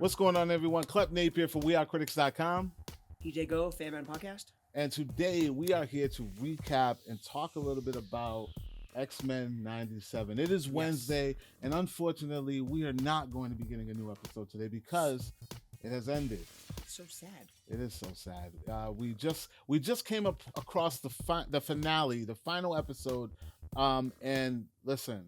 What's going on, everyone? Klep Napier for wearecritics.com. DJ Gove, Fan Podcast. And today we are here to recap and talk a little bit about Xmen 97. It is Wednesday, and unfortunately, we are not going to be getting a new episode today because it has ended. It's so sad. It is so sad. We just came up across the finale, the final episode, and listen,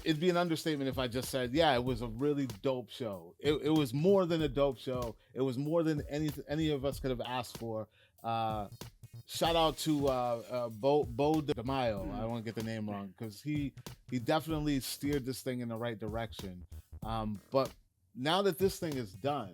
it'd be an understatement if I just said, yeah, it was a really dope show. It was more than a dope show. It was more than any of us could have asked for. Shout out to Bo de Mayo. I won't get the name wrong because he definitely steered this thing in the right direction. But now that this thing is done,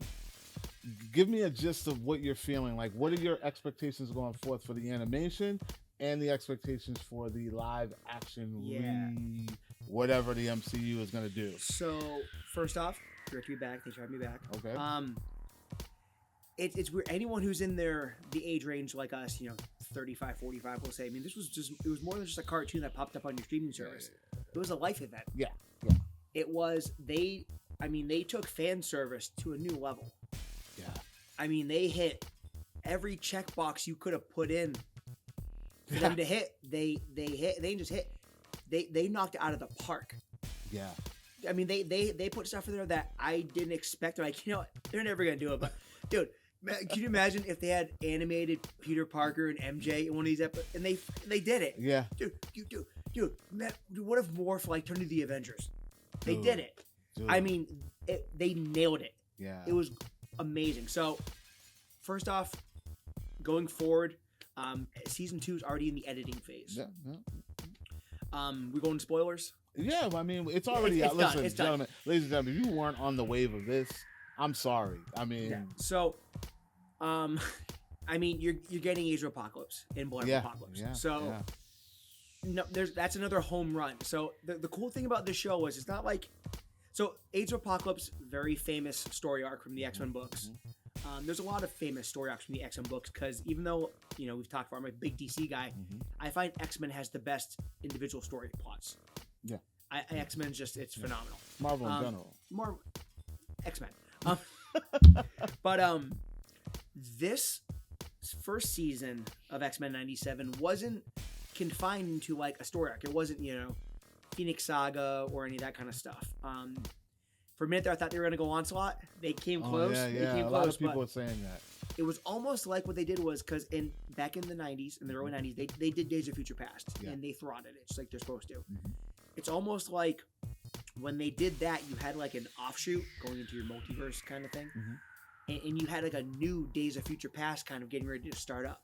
give me a gist of what you're feeling. Like, what are your expectations going forth for the animation and the expectations for the live action whatever the MCU is going to do? So, first off, great to be back. Thanks for having me back. Okay. It's weird. Anyone who's in the age range like us, 35, 45, will say, I mean, it was more than just a cartoon that popped up on your streaming service. It was a life event. Yeah. It was, they took fan service to a new level. Yeah. I mean, they hit every checkbox you could have put in for them to hit. They didn't just hit. They knocked it out of the park. Yeah. I mean, they put stuff in there that I didn't expect. They're like, they're never gonna do it. But dude, can you imagine if they had animated Peter Parker and MJ in one of these episodes, and they did it? Yeah. Dude, what if Morph turned into the Avengers? They did it. Dude. I mean, they nailed it. Yeah. It was amazing. So, first off, going forward, season 2 is already in the editing phase. Yeah. We're going to spoilers. Yeah, I mean, it's already out. Listen, ladies and gentlemen, if you weren't on the wave of this, I'm sorry. I mean, So, I mean, you're getting Age of Apocalypse in Blood of Apocalypse. No, that's another home run. So the cool thing about this show was it's not like, so Age of Apocalypse, very famous story arc from the X-Men books. There's a lot of famous story arcs from the X-Men books because even though, we've talked about, I'm a big DC guy, I find X-Men has the best individual story plots. Yeah. X-Men's just, it's phenomenal. Marvel in general. X-Men. But this first season of X-Men 97 wasn't confined to like a story arc. It wasn't, Phoenix Saga or any of that kind of stuff. For a minute there, I thought they were going to go Onslaught. They came close. Yeah. They came a close, lot of people are saying that. It was almost like what they did was because back in the 90s, in the early 90s, they did Days of Future Past and they throttled it just like they're supposed to. It's almost like when they did that, you had like an offshoot going into your multiverse kind of thing, and you had like a new Days of Future Past kind of getting ready to start up.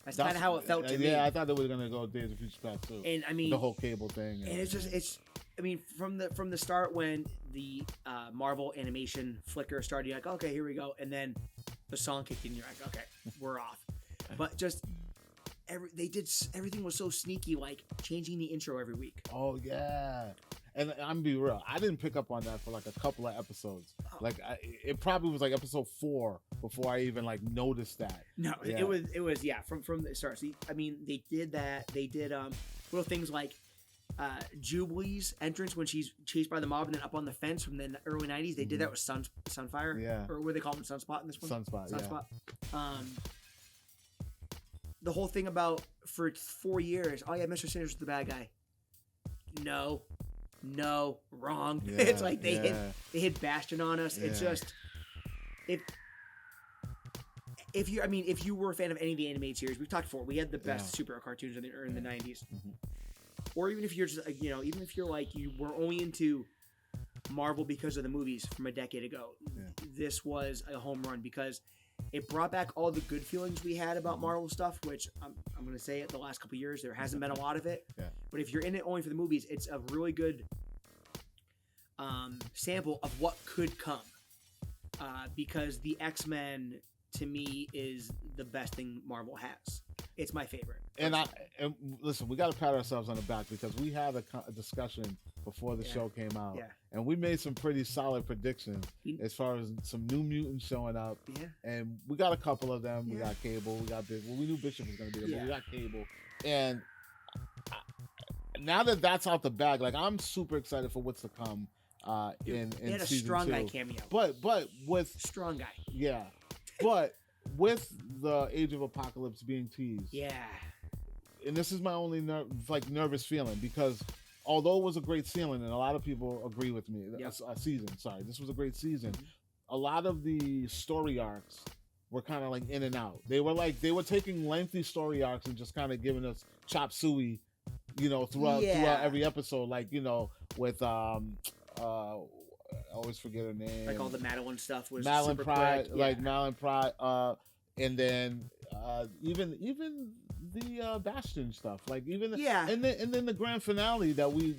That's kind of how it felt to me. Yeah, I thought they were gonna go Days of Future Past too. And I mean, the whole Cable thing. And it's. I mean, from the start when the Marvel animation flicker started, you're like, okay, here we go, and then the song kicked in, you're like, okay, we're off. But just everything was so sneaky, like changing the intro every week. Oh yeah. And I'm gonna be real, I didn't pick up on that for like a couple of episodes. Like it probably was like episode 4 before I even like noticed that. No, it was from the start. So, I mean, they did that. They did little things like Jubilee's entrance when she's chased by the mob and then up on the fence from the early 90s. They did that with Sunfire. Yeah. Or what they call him, Sunspot in this one? Sunspot. The whole thing about for 4 years, oh yeah, Mr. Sinister's the bad guy. No, wrong. Yeah, It's like they hit Bastion on us. It's just if you were a fan of any of the animated series, we've talked before, we had the best superhero cartoons in the 90s. Or even if you're just even if you're like you were only into Marvel because of the movies from a decade ago, this was a home run because it brought back all the good feelings we had about Marvel stuff, which I'm going to say it, the last couple of years there hasn't been a lot of it. Yeah. But if you're in it only for the movies, it's a really good sample of what could come. Because the X-Men to me is the best thing Marvel has. It's my favorite. And listen, we got to pat ourselves on the back because we had a discussion before the show came out, and we made some pretty solid predictions as far as some new mutants showing up. Yeah. And we got a couple of them. We got Cable. We got Big. Well, we knew Bishop was going to be there, but we got Cable. And now that that's out the bag, like I'm super excited for what's to come in He had a season strong 2. guy cameo. But with Strong guy. yeah, but with the Age of Apocalypse being teased, Yeah. and this is my only nervous feeling, because although it was a great season, and a lot of people agree with me, Yep. a season. Sorry, this was a great season. A lot of the story arcs were kind of like in and out. They were taking lengthy story arcs and just kind of giving us chop suey, throughout every episode. Like, with I always forget her name. Like all the Madeline stuff was Madeline super Pride, quick. like Madeline Pride, and then even the Bastion stuff, like even and then the grand finale that we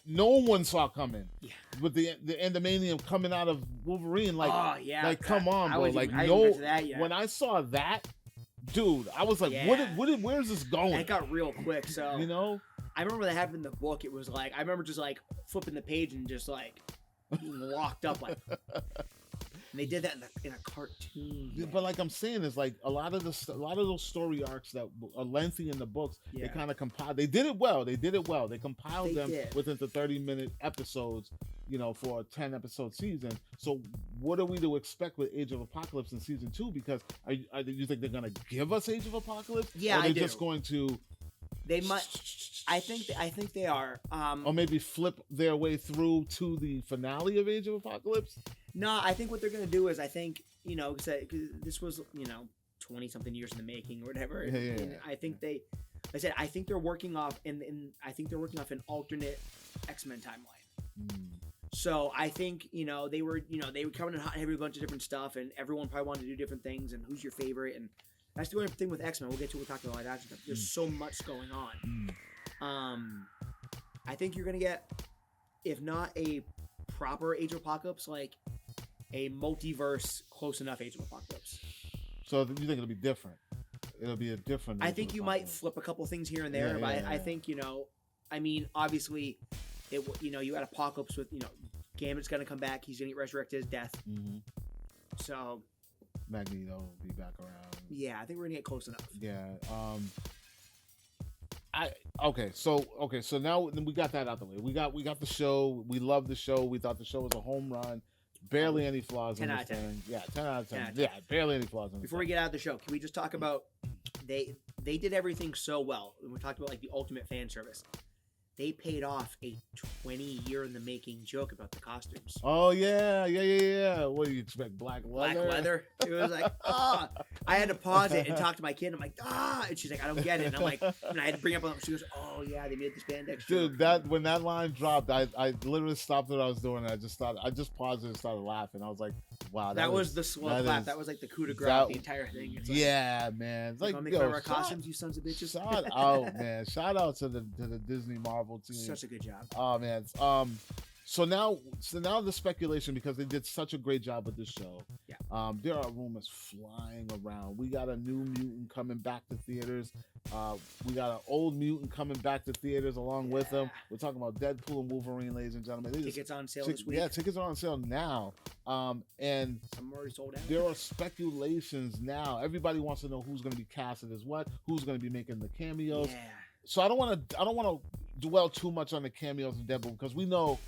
no one saw coming. Yeah, with the Endemanium coming out of Wolverine, like come on, bro, when I saw that, dude, I was like, where's this going? It got real quick, so I remember that happened in the book. It was like I remember just like flipping the page and just like being locked up like. And they did that in a cartoon. Yeah, but like I'm saying, is like a lot of those story arcs that are lengthy in the books. They kind of compiled. They did it well. They compiled them within the 30-minute episodes. For a 10-episode season. So what are we to expect with Age of Apocalypse in season 2? Because do you think they're gonna give us Age of Apocalypse? Yeah, or they're just going to. They might. I think they are. Or maybe flip their way through to the finale of Age of Apocalypse. No, I think what they're gonna do is cause this was 20-something years in the making or whatever. And I think I think they're working off I think they're working off an alternate Xmen timeline. So I think they were coming in hot and heavy with a bunch of different stuff, and everyone probably wanted to do different things, and who's your favorite, and that's the only thing with Xmen. We'll get to it. We'll talk about live action stuff. There's so much going on. I think you're gonna get, if not a proper Age of Apocalypse, like a multiverse close enough Age of Apocalypse. So you think it'll be different? It'll be a different. I think you might flip a couple things here and there, but I think obviously, you had Apocalypse with Gambit's gonna come back. He's gonna get resurrected as Death. Mm-hmm. So Magneto will be back around. Yeah, I think we're gonna get close enough. Yeah. So now we got that out the way. We got the show. We love the show. We thought the show was a home run. Barely any flaws in this thing. Yeah, 10 out of 10. Yeah, barely any flaws in this. Before we get out of the show, can we just talk about they did everything so well. We talked about like the ultimate fan service. They paid off a 20-year in the making joke about the costumes. Oh yeah. What do you expect? Black leather? Black leather. It was like, I had to pause it and talk to my kid. I'm like, and she's like, I don't get it. And I'm like, and I had to bring up. She goes, oh yeah, they made the spandex. Dude, when that line dropped, I literally stopped what I was doing. And I just paused it and started laughing. I was like, wow, that was the slow clap. That was like the coup de grace. The entire thing. It's like, man. It's like, make fun of our costumes, you sons of bitches. Shout out, man. Shout out to the Disney Marvel team. Such a good job. Oh man. So now the speculation, because they did such a great job with this show. Yeah. There are rumors flying around. We got a new mutant coming back to theaters. We got an old mutant coming back to theaters along with them. We're talking about Deadpool and Wolverine, ladies and gentlemen. Tickets on sale this week. Yeah, tickets are on sale now. And some already sold out. There are speculations now. Everybody wants to know who's going to be casted as what, who's going to be making the cameos. Yeah. So I don't want to dwell too much on the cameos in Deadpool, because we know,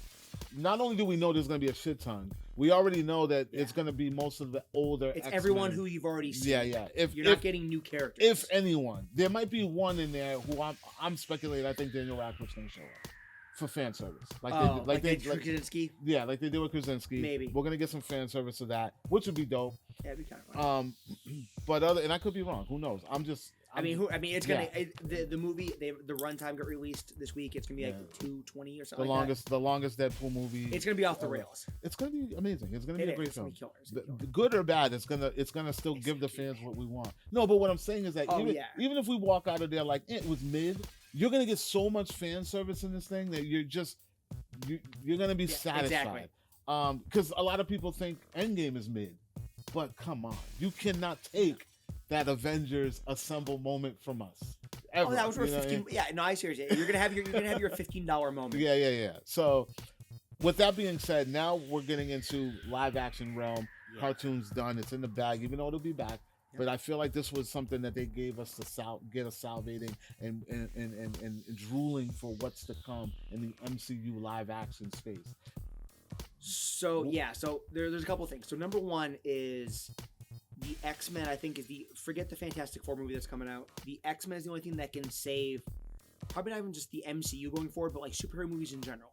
not only do we know there's going to be a shit ton, we already know that it's going to be most of the older It's X-Men. Everyone who you've already seen. Yeah. You're not getting new characters. If anyone. There might be one in there who I'm speculating. I think Daniel Radcliffe's going to show up for fan service. Like Krasinski? Yeah, like they did with Krasinski. Maybe. We're going to get some fan service of that, which would be dope. Yeah, it'd be kind of fun. But and I could be wrong. Who knows? It's gonna the movie. The runtime got released this week. It's gonna be like 2:20 or something. The longest Deadpool movie. It's gonna be off the rails. It's gonna be amazing. It's gonna be a great film. Good or bad, it's gonna still give the fans what we want. No, but what I'm saying is that even if we walk out of there like it was mid, you're gonna get so much fan service in this thing that you're gonna be satisfied. Exactly. Because a lot of people think Endgame is mid, but come on, you cannot take that Avengers Assemble moment from us. Ever. Oh, that was worth 15. Yeah, no, I seriously. You're gonna have your $15 moment. Yeah. So, with that being said, now we're getting into live action realm. Yeah. Cartoons done. It's in the bag, even though it'll be back. Yeah. But I feel like this was something that they gave us to get us salivating and drooling for what's to come in the MCU live action space. So there's a couple things. So number one is the X-Men. I think forget the Fantastic Four movie that's coming out. The X-Men is the only thing that can save. Probably not even just the MCU going forward, but like superhero movies in general.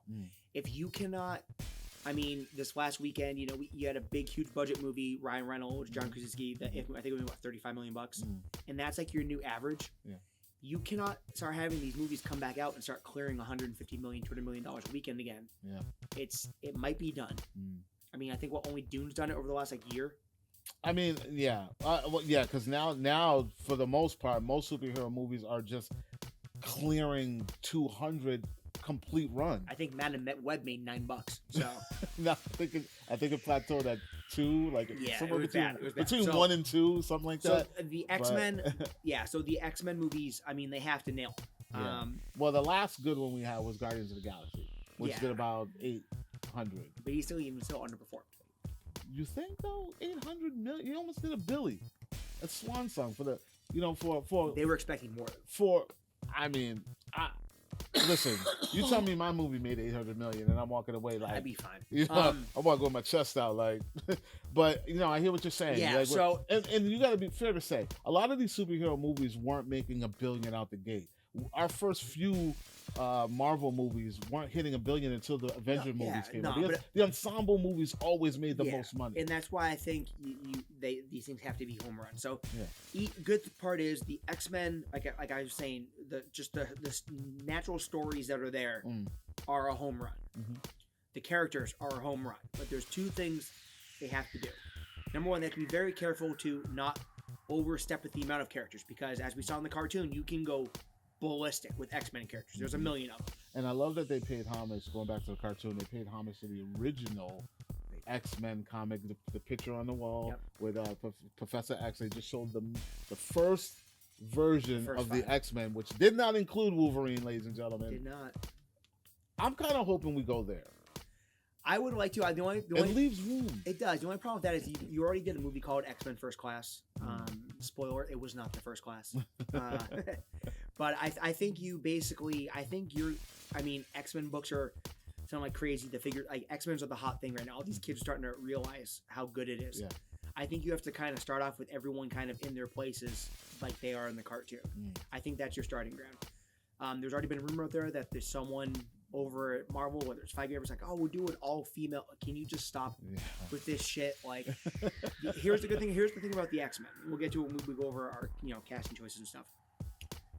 If you cannot, I mean, this last weekend, you had a big, huge budget movie, Ryan Reynolds, John Krasinski. That I think it was about $35 million, and that's like your new average. Yeah. You cannot start having these movies come back out and start clearing $150 million, $200 million a weekend again. Yeah. It might be done. I mean, I think only Dune's done it over the last year. I mean, yeah, because now for the most part, most superhero movies are just clearing 200 complete run. I think Man and Web made $9. So no, I think it plateaued at 2, somewhere between 1 and 2, something like that. So the X-Men, so the X-Men movies, I mean, they have to nail it. Yeah. Well, the last good one we had was Guardians of the Galaxy, which did about 800. But he still underperformed. You think though? 800 million? You almost did a Billy. A swan song for the for they were expecting more. Listen, you tell me my movie made 800 million and I'm walking away like I'd be fine. I want to go my chest out but I hear what you're saying. Yeah. And you got to be fair to say a lot of these superhero movies weren't making $1 billion out the gate. Our first few Marvel movies weren't hitting $1 billion until the Avenger movies came out. The ensemble movies always made the most money, and that's why I think these things have to be home runs. So, good part is the X-Men, like I was saying, the natural stories that are there are a home run. The characters are a home run, but there's two things they have to do. Number one, they have to be very careful to not overstep with the amount of characters, because as we saw in the cartoon, you can go ballistic with X-Men characters. There's 1 million of them. And I love that they paid homage, going back to the cartoon, they paid homage to the original X-Men comic, the picture on the wall with Professor X. They just showed them the first version of the X-Men, which did not include Wolverine, ladies and gentlemen. Did not. I'm kind of hoping we go there. I would like to. The only it leaves room. It does. The only problem with that is you already did a movie called X-Men First Class. Spoiler: it was not the first class. But I think X-Men books are sound like crazy. The figure X-Men's are the hot thing right now. All these kids are starting to realize how good it is. Yeah. I think you have to kind of start off with everyone kind of in their places like they are in the cartoon. I think that's your starting ground. There's already been a rumor out there that there's someone over at Marvel, whether it's Feige, it's like, oh, we're doing all female. Can you just stop with this shit? Here's the good thing. Here's the thing about the X-Men. We'll get to it when we go over our casting choices and stuff.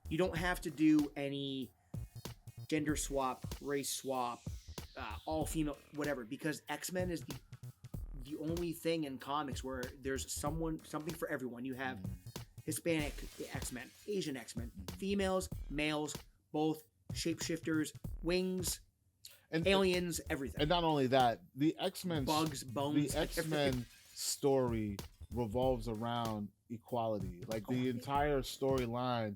You don't have to do any gender swap, race swap, all female, whatever, because X-Men is the only thing in comics where there's something for everyone. You have Hispanic X-Men, Asian X-Men, females, males, both, shapeshifters, wings, and aliens, everything. And not only that, the X-Men bugs, bones, the X-Men story revolves around equality. The entire storyline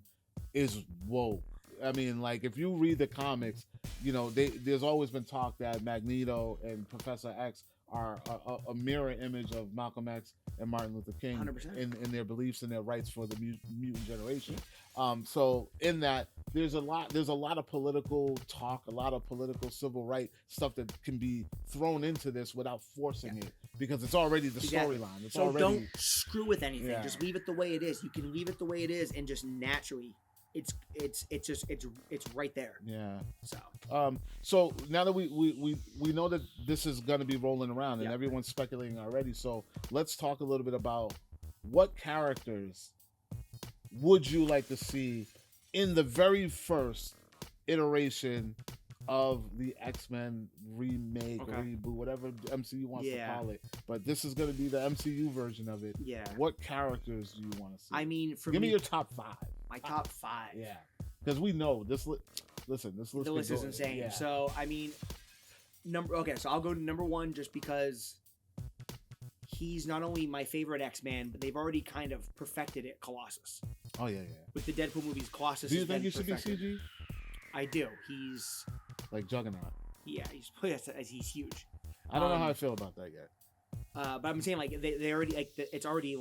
is woke. I mean, if you read the comics, there's always been talk that Magneto and Professor X are a mirror image of Malcolm X and Martin Luther King 100%. in their beliefs and their rights for the mutant generation. So in that, there's a lot of political talk, a lot of political civil rights stuff that can be thrown into this without forcing it, because it's already the storyline. So don't screw with anything. Yeah. Just leave it the way it is. You can leave it the way it is, and just naturally, it's right there. Yeah. So. So now that we know that this is going to be rolling around and everyone's speculating already, so let's talk a little bit about what characters would you like to see in the very first iteration of the X-Men remake, reboot, whatever MCU wants to call it. But this is going to be the MCU version of it. Yeah. What characters do you want to see? I mean, give me your top 5. My top 5. Yeah. Because we know this. Listen, this list. The list is insane. Yeah. So I mean, so I'll go to number 1 just because he's not only my favorite X-Man, but they've already kind of perfected it. Colossus. Oh yeah. With the Deadpool movies, Colossus. Do you think he should be CG? I do. He's like Juggernaut. Yeah, he's huge. I don't know how I feel about that yet. But I'm saying they already it's already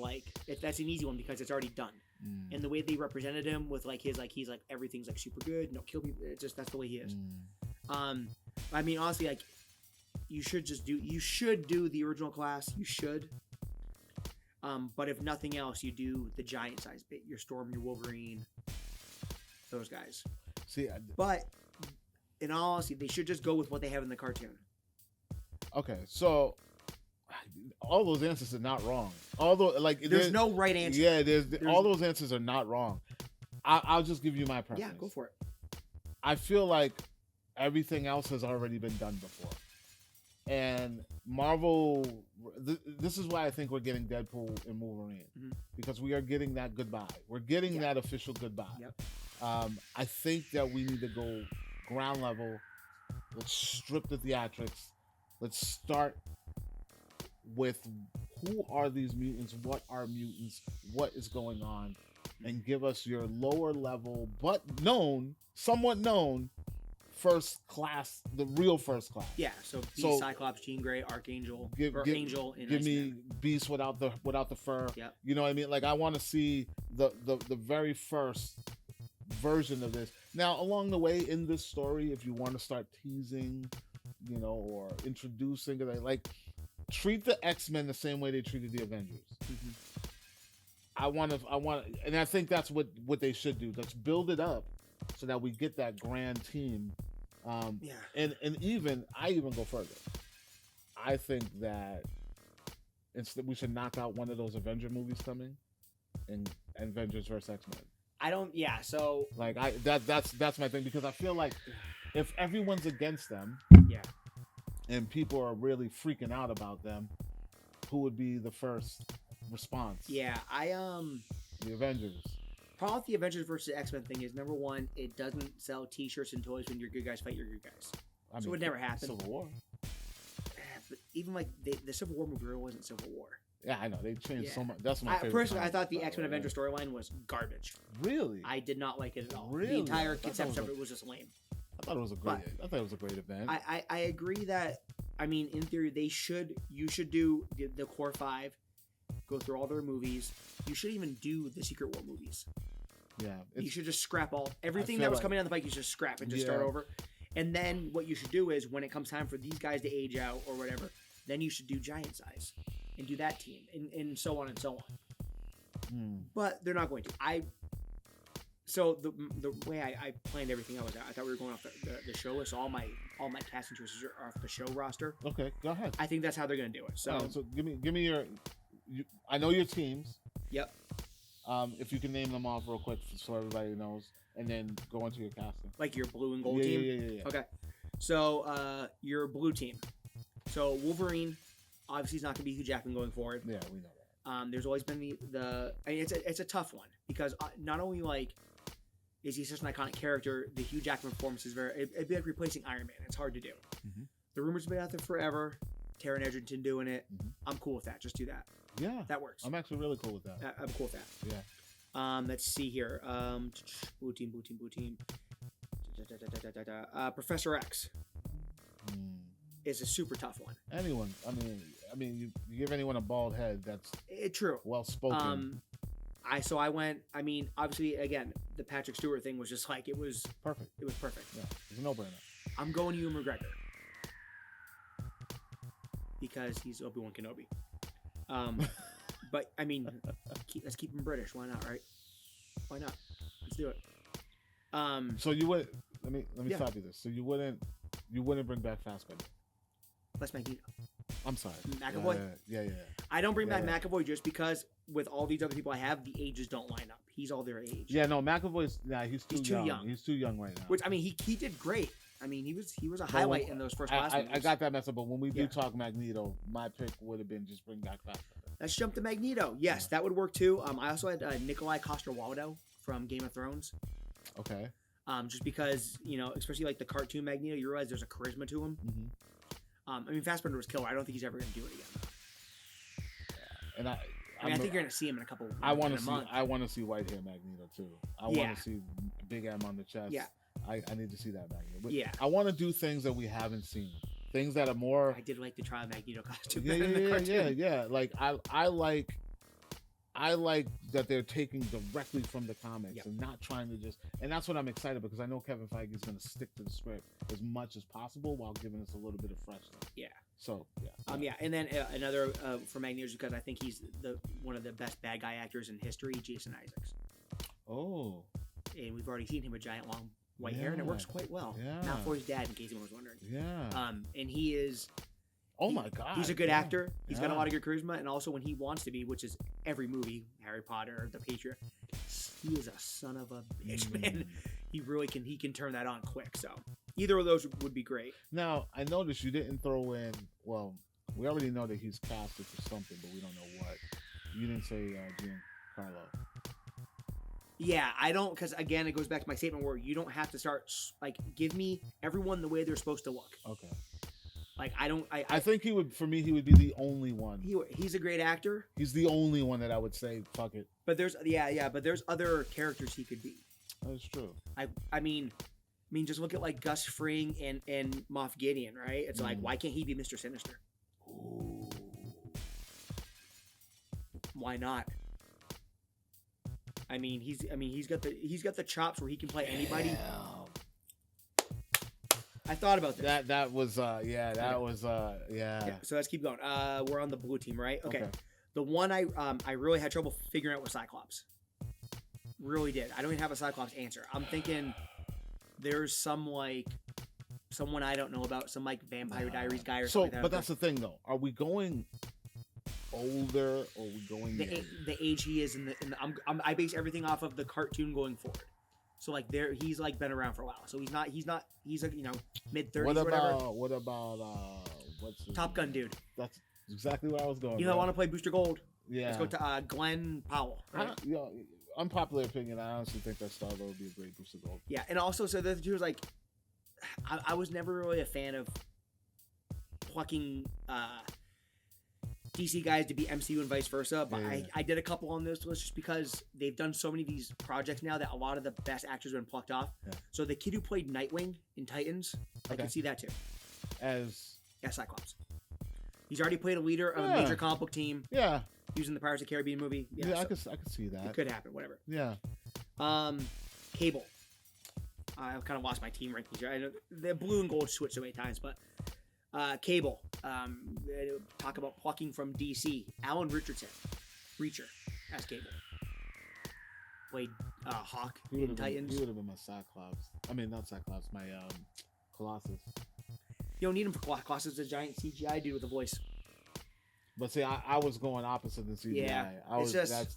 that's an easy one because it's already done. And the way they represented him with he's everything's super good, no kill people. It's just that's the way he is. I mean honestly you should do the original class. You should. But if nothing else, you do the giant size bit. Your Storm, your Wolverine, those guys. See, but in all honesty, they should just go with what they have in the cartoon. Okay, so all those answers are not wrong. Although, like, there's no right answer. Yeah, there's all those answers are not wrong. I'll just give you my preference. Yeah, go for it. I feel like everything else has already been done before, and Marvel. This is why I think we're getting Deadpool and Wolverine, because we are getting that goodbye. We're getting that official goodbye. Yep. I think that we need to go ground level. Let's strip the theatrics. Let's start with who are these mutants? What are mutants? What is going on? And give us your lower level, but somewhat known, first class, the real first class. Yeah, so Cyclops, Jean Grey, Archangel, Angel, and give Iceman. me Beast without the fur. Yep. You know what I mean? Like, I want to see the very first version of this. Now, along the way in this story, if you want to start teasing, or introducing, like, treat the Xmen the same way they treated the Avengers. I want, and I think that's what they should do. Let's build it up so that we get that grand team. And I even go further. I think that instead we should knock out one of those Avenger movies coming, and Avengers vs X-Men. So like that's my thing, because I feel like if everyone's against them, and people are really freaking out about them, who would be the first response? The Avengers. Problem with the Avengers versus X-Men thing is, number one, it doesn't sell T-shirts and toys when your good guys fight your good guys. So it would never happen. Civil War. But even like the Civil War movie really wasn't Civil War. Yeah, I know, they changed so much. That's my favorite. Personally, I thought the X-Men Avenger storyline was garbage. Really? I did not like it at all. Really? The entire concept of it was just lame. I thought it was a great event. I agree that, in theory, you should do the core 5, go through all their movies. You should even do the Secret War movies. Yeah. You should just scrap everything that was coming down the pike. You should just scrap and just start over. And then what you should do is, when it comes time for these guys to age out or whatever, then you should do giant size and do that team and so on and so on. But they're not going to. So the way I planned everything I thought we were going off the show list. So all my casting choices are off the show roster. Okay, go ahead. I think that's how they're going to do it. So right, so give me your. I know your teams. Yep. If you can name them off real quick so everybody knows, and then go into your casting. Like your blue and gold team. Yeah. Okay. So your blue team. So Wolverine, obviously, is not going to be Hugh Jackman going forward. Yeah, we know that. There's always been it's a tough one, because not only is he such an iconic character, the Hugh Jackman performance is it'd be like replacing Iron Man. It's hard to do. The rumors have been out there forever. Taron Egerton doing it. I'm cool with that. Just do that. Yeah, that works. I'm actually really cool with that. I'm cool with that. Yeah. Let's see here. Blue team. Professor X is a super tough one. Anyone. You give anyone a bald head, that's true. Well spoken. I went. Obviously, again, the Patrick Stewart thing was just it was perfect. It was perfect. Yeah, it's a no-brainer. I'm going Ewan McGregor because he's Obi-Wan Kenobi. But let's keep him British. Why not? Right? Why not? Let's do it. So you would let me stop you this. So you wouldn't bring back Fassbender? That's Magneto. I'm sorry. McAvoy. Yeah. I don't bring back McAvoy just because with all these other people I have, the ages don't line up. He's all their age. Yeah, no, McAvoy's he's too young. He's too young right now. Which he did great. He was a highlight in those first class movies. I got that mess up, but when we do talk Magneto, my pick would have been just bring back Fassbender. Let's jump to Magneto. Yes, that would work too. I also had Nikolai Coster-Waldau from Game of Thrones. Okay. Just because, especially like the cartoon Magneto, you realize there's a charisma to him. Fassbender was killer. I don't think he's ever going to do it again. Yeah. And I think you're going to see him in a couple. I want to see white hair Magneto too. I want to see big M on the chest. Yeah. I need to see that Magneto. But yeah. I want to do things that we haven't seen. Things that are more. I did like the try Magneto costume. Yeah. Like I like I like that they're taking directly from the comics Yep. and not trying to just. And that's what I'm excited because I know Kevin Feige is going to stick to the script as much as possible while giving us a little bit of freshness. Yeah. So yeah. Yeah, and then another for Magneto because I think he's one of the best bad guy actors in history, Jason Isaacs. Oh. And we've already seen him with giant long white hair, and it works quite well. Yeah. Malfoy's dad, in case anyone was wondering. Yeah. And he is. Oh my God. He's a good actor. He's got a Yeah. lot of good charisma, and also when he wants to be, which is every movie, Harry Potter, The Patriot, he is a son of a bitch, man. He really can. He can turn that on quick. So either of those would be great. Now I noticed you didn't throw in. Well, we already know that he's casted for something, but we don't know what. You didn't say Giancarlo. Yeah, I don't, because again, it goes back to my statement where you don't have to start like give me everyone the way they're supposed to look. Okay. Like I don't. I think he would. For me, he would be the only one. He's a great actor. He's the only one that I would say, fuck it. But there's but there's other characters he could be. That's true. I mean, just look at like Gus Fring and Moff Gideon, right? It's like, why can't he be Mr. Sinister? Ooh. Why not? He's got the chops where he can play anybody. Damn. I thought about this. That was yeah. So let's keep going. We're on the blue team, right? Okay. The one I really had trouble figuring out was Cyclops. Really did. I don't even have a Cyclops answer. I'm thinking there's someone I don't know about, some like Vampire Diaries guy or something like that. But that's the thing though. Are we going older or are we going the age he is in the I base everything off of the cartoon going forward. So like he's like been around for a while. So he's like mid-30s or whatever. What about what's his Top Gun name? dude? That's exactly where I was going. You know, I want to play Booster Gold. Yeah. Let's go to Glenn Powell. Right? Unpopular opinion. I honestly think that Star-Lord would be a great Booster Gold. Yeah, and also so the other two was like, I was never really a fan of plucking DC guys to be MCU and vice versa, but Yeah. I did a couple on this list just because they've done so many of these projects now that a lot of the best actors have been plucked off. Yeah. So the kid who played Nightwing in Titans, I could see that too. As Cyclops. He's already played a leader of a major comic book team. Yeah. Using the Pirates of the Caribbean movie. Yeah, so I could see that. it could happen, whatever. Yeah. Cable. I've kind of lost my team rankings here. I know the blue and gold switched so many times, but Cable. Talk about plucking from DC. Alan Richardson. Reacher as Cable. Played Hawk in Titans. He would have been my Cyclops. I mean, not Cyclops, my Colossus. You don't need him for Colossus, a giant CGI dude with a voice. But see, I was going opposite than CGI. Yeah,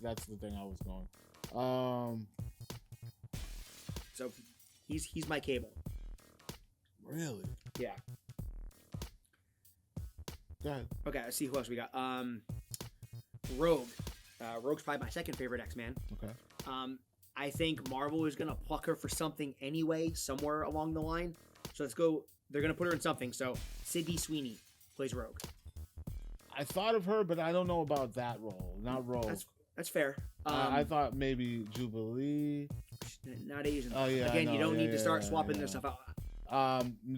that's the thing I was going. So he's my Cable. Really? Yeah. Go ahead. Okay, let's see who else we got. Rogue. Rogue's probably my second favorite X-Man. Okay. I think Marvel is gonna pluck her for something anyway, somewhere along the line. So let's go. They're gonna put her in something. So Sydney Sweeney plays Rogue. I thought of her, but I don't know about that role. Not Rogue. That's fair. I thought maybe Jubilee. Not Asian. Oh yeah. Again, you don't need to start swapping this stuff out.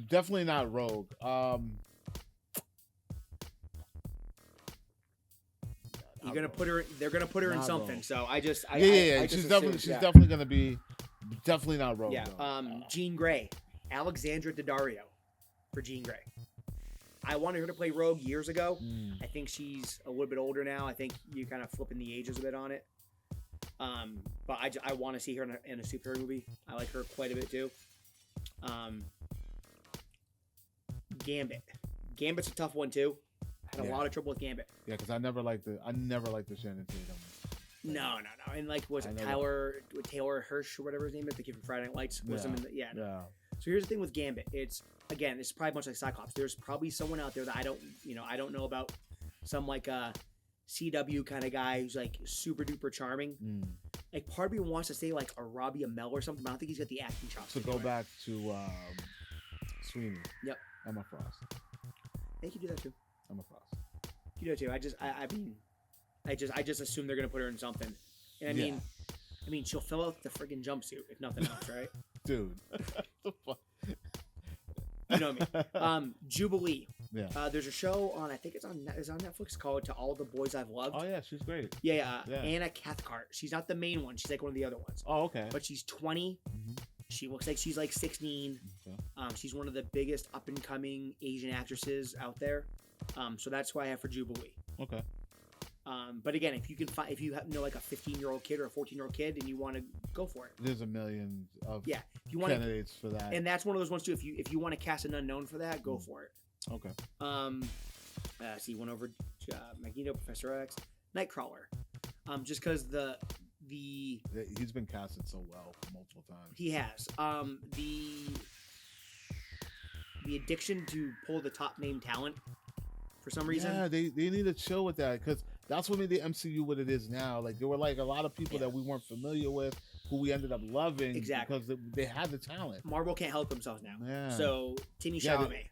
Definitely not Rogue. You're gonna put her. They're gonna put her in something. Rogue. So I just. She's definitely gonna be. Definitely not Rogue. Yeah. Jean Grey, Alexandra Daddario, for Jean Grey. I wanted her to play Rogue years ago. I think she's a little bit older now. I think you're kind of flipping the ages a bit on it. But I want to see her in a superhero movie. I like her quite a bit too. Gambit. Gambit's a tough one too. I had a lot of trouble with Gambit. Yeah, because I never liked the Shannon Tatum. No. And like, was it Taylor Hirsch or whatever his name is? The kid from Friday Night Lights. Was him in the, Yeah. So here's the thing with Gambit. It's probably much like Cyclops. There's probably someone out there that I don't know about. Some like a CW kind of guy who's like super duper charming. Like part of me wants to say like a Robbie Amell or something, but I don't think he's got the acting chops. So go back to Sweeney. Yep. Emma Frost. They could do that too. Emma Frost. You do too. I just assume they're gonna put her in something. And I mean, she'll fill out the friggin' jumpsuit if nothing else, right? Dude. The fuck? You know me. Jubilee. Yeah. There's a show on, I think it's on Netflix called To All the Boys I've Loved. Oh yeah, she's great. Yeah. Anna Cathcart. She's not the main one. She's like one of the other ones. Oh, okay. But she's 20. Mm-hmm. She looks like she's like 16. Okay. She's one of the biggest up and coming Asian actresses out there. So that's who I have for Jubilee. Okay. But again, if you can find, if you know like a 15-year-old kid or a 14-year-old kid and you want to go for it, There's a million of if you want candidates for that. and that's one of those ones too. If you want to cast an unknown for that, go for it. Okay. See, went over Magneto, Professor X, Nightcrawler. Just because He's been casted so well multiple times. he has the addiction to pull the top name talent for some reason. Yeah, they need to chill with that because that's what made the MCU what it is now. Like there were like a lot of people that we weren't familiar with who we ended up loving because they had the talent. Marvel can't help themselves now. Yeah. So Timmy Chalamet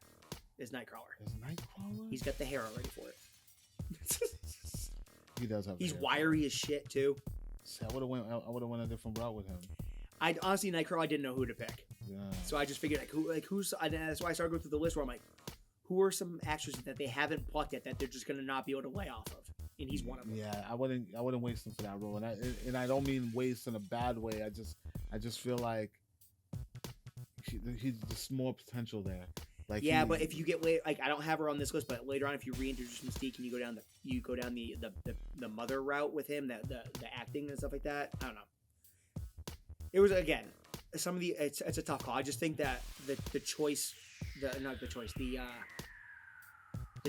is Nightcrawler. Is Nightcrawler? He's got the hair already for it. He does have. He's wiry as shit too. See, I would have went a different route with him. I honestly, Nightcrawler, I didn't know who to pick. Yeah. So I just figured who's. That's why I started going through the list where I'm like, who are some actors that they haven't plucked yet that they're just gonna not be able to lay off of, and he's one of them. Yeah, I wouldn't waste him for that role, and I don't mean waste in a bad way. I just feel like he's just more potential there. Like but if you get like I don't have her on this list, but later on if you reintroduce Mystique and you go down the mother route with him, the acting and stuff like that. I don't know. It was again some of the it's a tough call. I just think that the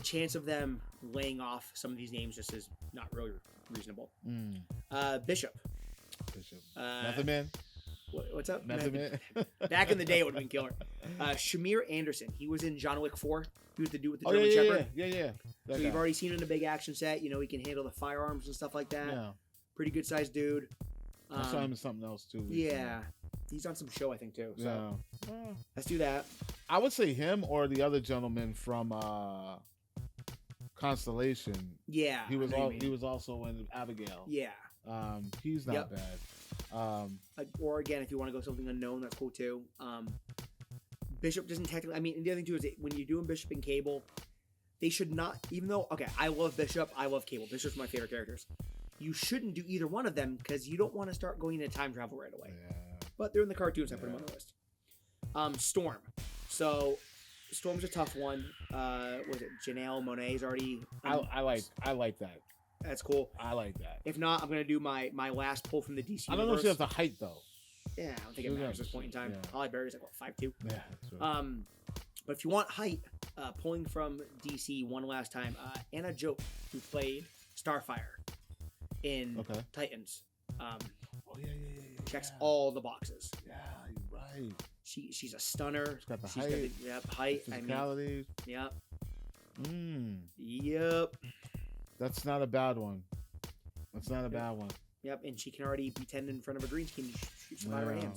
chance of them laying off some of these names just is not really reasonable. Bishop. Method Man. What's up? Method Man. Back in the day, it would have been killer. Shamir Anderson. He was in John Wick 4. He was the dude with the German Shepherd. Yeah. So you've already seen him in a big action set. You know, he can handle the firearms and stuff like that. Yeah. Pretty good sized dude. I saw him in something else too. Yeah. He's on some show, I think, too. So let's do that. I would say him or the other gentleman from Constellation. Yeah. He was also in Abigail. Yeah. He's not bad. Or again, if you want to go something unknown, that's cool too. Bishop doesn't technically. I mean, and the other thing too is when you're doing Bishop and Cable, they should not. Even though, okay, I love Bishop, I love Cable. Bishop's my favorite characters. You shouldn't do either one of them because you don't want to start going into time travel right away. Yeah. But they're in the cartoons. I put them on the list. Storm. So Storm's a tough one. Was it Janelle Monáe's already? I like that. That's cool. I like that. If not, I'm gonna do my last pull from the DC. I don't know if she has the height though. Yeah, I don't think it matters at this point in time. Yeah. Holly Berry's like what 5'2". Yeah, that's right. But if you want height, pulling from DC one last time, Anna Joke, who played Starfire in Titans, checks all the boxes. Yeah, you're right. She's a stunner. She's got the height. Height. Physicality. Yep. Yep. That's not a bad one. That's not a bad one. Yep, and she can already pretend in front of a green screen to shoot some out of her hand.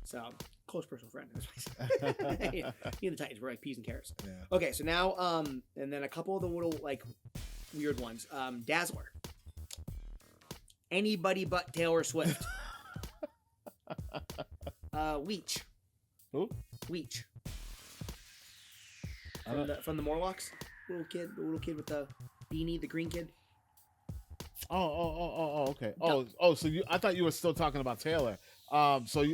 So close personal friend. Me and the Titans were like peas and carrots. Yeah. Okay, so now and then a couple of the little like weird ones. Dazzler. Anybody but Taylor Swift. Weech. Who? Weech. From the Morlocks. The little kid with the beanie, the green kid. Okay. So I thought you were still talking about Taylor. So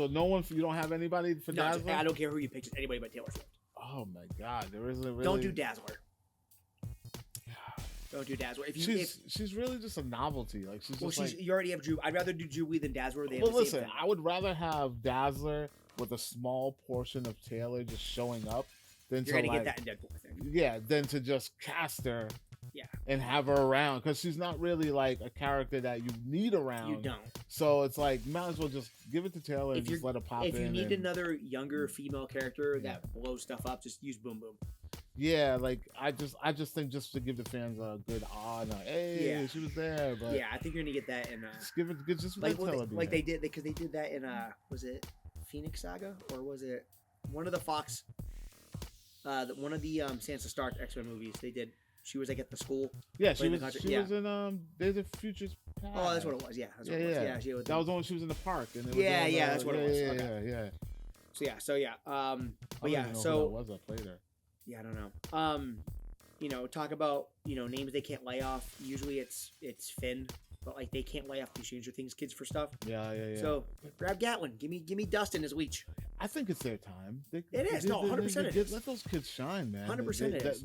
no one. You don't have anybody for Dazzler? I don't care who you pick. Just anybody but Taylor Swift. Oh my God, there isn't really. Don't do Dazzler. Don't do Dazzler. She's really just a novelty. Like you already have Drew. I'd rather do Jubilee than Dazzler. Listen, I would rather have Dazzler with a small portion of Taylor just showing up than you're gonna get that in Deadpool. I think. Yeah, than to just cast her. Yeah. And have her around because she's not really like a character that you need around. You don't. So it's like might as well just give it to Taylor and just let her pop in. If you need another younger female character that blows stuff up, just use Boom Boom. Yeah, like I just think just to give the fans a good honor. Hey, she was there. But yeah, I think you're gonna get that in. Just give it just like they did because they did that in was it Phoenix Saga or was it one of the Fox? One of the Sansa Stark Xmen movies they did. She was like at the school. Yeah, she was in Days of Futures Past. Oh, that's what it was. Yeah, that's what it was. Yeah, that was the one she was in the park. And that's what it was. Yeah. So yeah. But I don't yeah. even know So who that was that played her. yeah, I don't know. Talk about names they can't lay off. Usually it's Finn, but like they can't lay off the Stranger Things kids for stuff. Yeah. So grab Gatlin. Give me Dustin as Leech. I think it's their time. It is. No, 100% it is. Let those kids shine, man. 100% it is.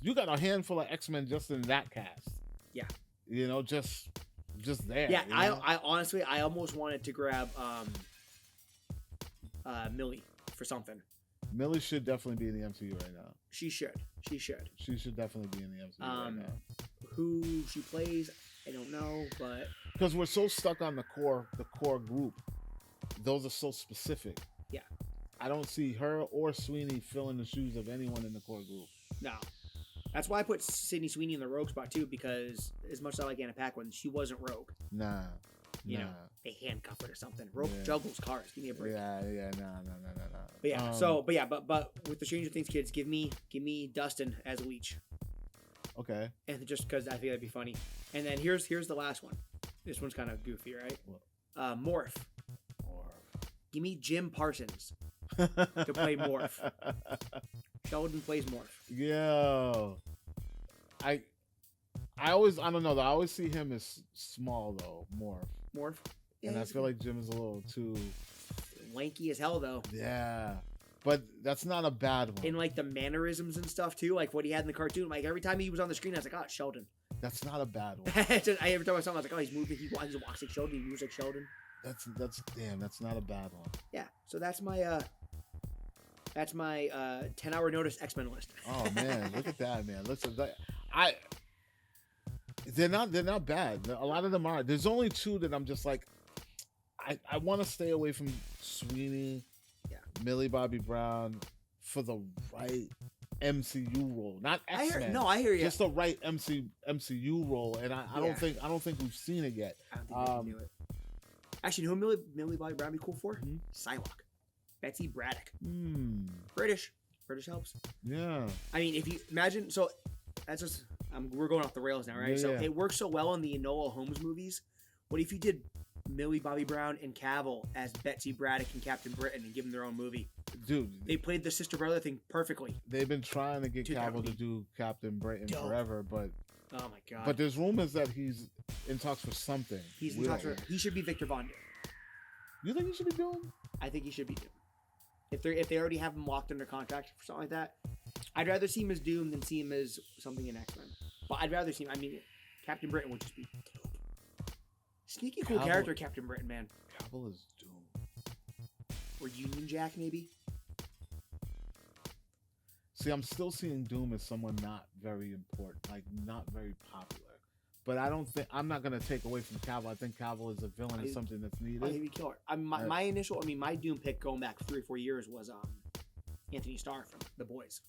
You got a handful of X-Men just in that cast. Yeah. Just there. Yeah, I honestly, I almost wanted to grab Millie for something. Millie should definitely be in the MCU right now. She should. She should definitely be in the MCU right now. Who she plays, I don't know, but because we're so stuck on the core group. Those are so specific. Yeah. I don't see her or Sweeney filling the shoes of anyone in the core group. No. That's why I put Sydney Sweeney in the rogue spot too, because as much as I like Anna Paquin, she wasn't rogue. Nah. You know, they handcuff her or something. Rogue juggles cars. Give me a break. Yeah, no. But yeah, but with the Stranger Things kids, give me Dustin as Leech. Okay. And just because I think that'd be funny. And then here's the last one. This one's kind of goofy, right? Morph. Give me Jim Parsons to play Morph. Sheldon plays Morph. Yo. I don't know though. I always see him as small though, Morph. Yeah, and I feel like Jim is a little too lanky as hell though. Yeah. But that's not a bad one. In like the mannerisms and stuff too, like what he had in the cartoon. Like every time he was on the screen, I was like, oh, it's Sheldon. That's not a bad one. Every time I saw him, I was like, oh, he's moving. He walks like Sheldon. He moves like Sheldon. That's not a bad one. Yeah. So that's my 10-hour notice X-Men list. Oh man, look at that, man. Listen, they're not bad. A lot of them are. There's only two that I'm just like, I want to stay away from Sweeney, Millie Bobby Brown for the right MCU role, not X-Men. I hear you. Just the right MCU role, and I don't think we've seen it yet. I don't think we can do it. Actually, you know who Millie Bobby Brown be cool for? Mm-hmm. Psylocke. Betsy Braddock. British helps. Yeah. I mean, if you imagine, so that's just we're going off the rails now, right? Yeah, it works so well in the Enola Holmes movies. What if you did Millie Bobby Brown and Cavill as Betsy Braddock and Captain Britain and give them their own movie? Dude, they played the sister brother thing perfectly. They've been trying to get Cavill to do Captain Britain forever, but oh my god! But there's rumors that he's in talks for something. He's in talks for. He should be Victor Von Doom. You think he should be Doom? I think he should be Doom. If they already have him locked under contract for something like that, I'd rather see him as Doom than see him as something in X-Men. But I'd rather see him. I mean, Captain Britain would just be dope. Sneaky cool character, Captain Britain, man. Cavill is Doom. Or Union Jack, maybe. See, I'm still seeing Doom as someone not very important, like not very popular. But I'm not going to take away from Cavill. I think Cavill is a villain and something that's needed. He'd be killer. My Doom pick going back 3 or 4 years was Anthony Starr from The Boys.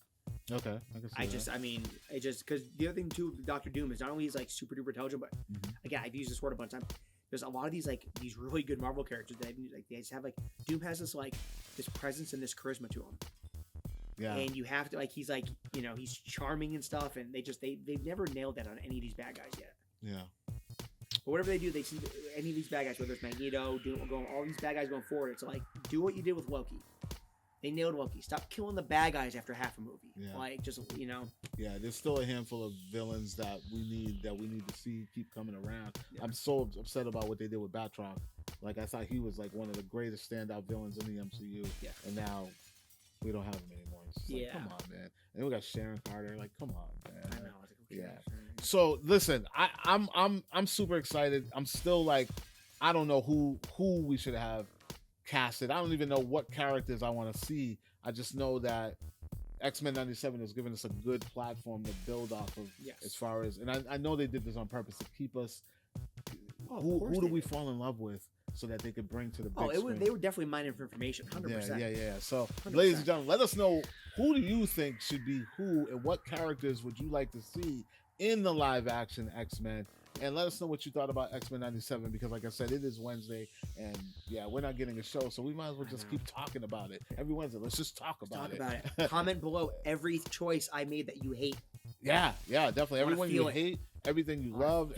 Okay, because the other thing too with Doctor Doom is not only he's like super duper intelligent, but again, I've used this word a bunch of times. There's a lot of these really good Marvel characters that they just have Doom has this presence and this charisma to him. Yeah. And you have to he's he's charming and stuff, and they've never nailed that on any of these bad guys yet. Yeah. But whatever they do, they seem any of these bad guys, whether it's Magneto, all these bad guys going forward, it's like do what you did with Loki. They nailed Loki. Stop killing the bad guys after half a movie. Yeah. Yeah, there's still a handful of villains that we need to see keep coming around. Yeah. I'm so upset about what they did with Batroc. Like I thought he was one of the greatest standout villains in the MCU. Yeah. And now we don't have him anymore. It's come on, man. And we got Sharon Carter. Come on, man. I know. Yeah. So listen, I'm super excited. I'm still I don't know who we should have casted. I don't even know what characters I want to see. I just know that X-Men 97 has given us a good platform to build off of. Yes. As far as, and I know they did this on purpose to keep us. Who do we fall in love with so that they could bring to the big screen? They were definitely mining for information. 100%. Yeah. So, 100%. Ladies and gentlemen, let us know who do you think should be who, and what characters would you like to see in the live action X-Men? And let us know what you thought about X-Men 97, because like I said, it is Wednesday, and we're not getting a show, so we might as well just keep talking about it. Every Wednesday, let's just talk about it. Comment below every choice I made that you hate. Yeah, definitely. Everyone you hate, everything you love,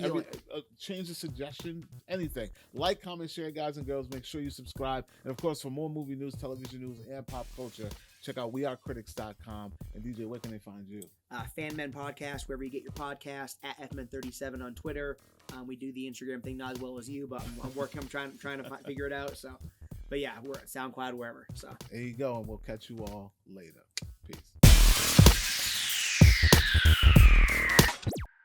change the suggestion, anything. Like, comment, share, guys and girls. Make sure you subscribe. And of course, for more movie news, television news, and pop culture, check out wearecritics.com. And DJ, where can they find you? Fan Men Podcast, wherever you get your podcast, at FMen37 on Twitter. We do the Instagram thing not as well as you, but I'm working. I'm trying to figure it out. So, but yeah, we're at SoundCloud, wherever. So there you go, and we'll catch you all later.